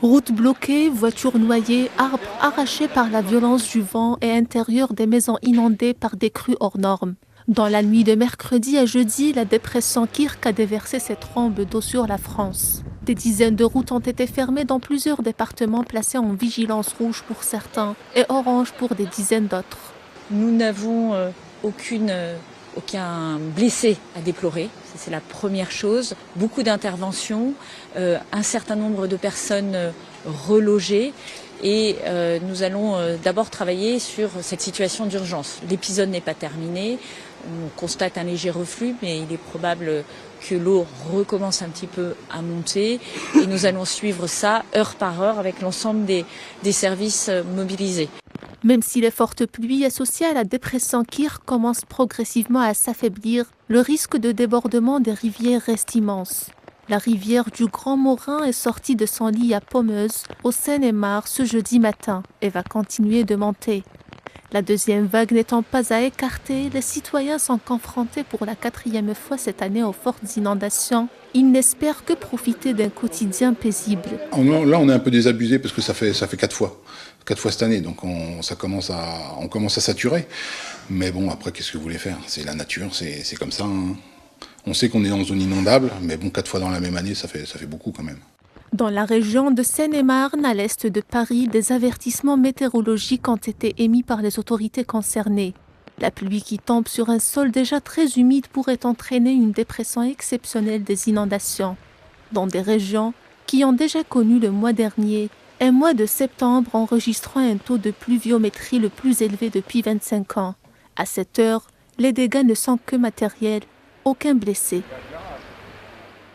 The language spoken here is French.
Routes bloquées, voitures noyées, arbres arrachés par la violence du vent et intérieur des maisons inondées par des crues hors normes. Dans la nuit de mercredi à jeudi, la dépression Kirk a déversé ses trombes d'eau sur la France. Des dizaines de routes ont été fermées dans plusieurs départements placés en vigilance rouge pour certains et orange pour des dizaines d'autres. Nous n'avons aucun blessé à déplorer, c'est la première chose. Beaucoup d'interventions, un certain nombre de personnes relogées et nous allons d'abord travailler sur cette situation d'urgence. L'épisode n'est pas terminé, on constate un léger reflux, mais il est probable que l'eau recommence un petit peu à monter et nous allons suivre ça heure par heure avec l'ensemble des services mobilisés. Même si les fortes pluies associées à la dépression Kirk commencent progressivement à s'affaiblir, le risque de débordement des rivières reste immense. La rivière du Grand Morin est sortie de son lit à Pommeuse, au Seine-et-Marne, ce jeudi matin et va continuer de monter. La deuxième vague n'étant pas à écarter, les citoyens sont confrontés pour la 4e fois cette année aux fortes inondations. Ils n'espèrent que profiter d'un quotidien paisible. Là, on est un peu désabusé parce que ça fait 4 fois. 4 fois cette année, donc on commence à saturer. Mais bon, après, qu'est-ce que vous voulez faire? C'est la nature, c'est comme ça. Hein. On sait qu'on est en zone inondable, mais bon, 4 fois dans la même année, ça fait beaucoup quand même. Dans la région de Seine-et-Marne, à l'est de Paris, des avertissements météorologiques ont été émis par les autorités concernées. La pluie qui tombe sur un sol déjà très humide pourrait entraîner une dépression exceptionnelle des inondations. Dans des régions qui ont déjà connu le mois dernier un mois de septembre enregistrant un taux de pluviométrie le plus élevé depuis 25 ans. À cette heure, les dégâts ne sont que matériels, aucun blessé.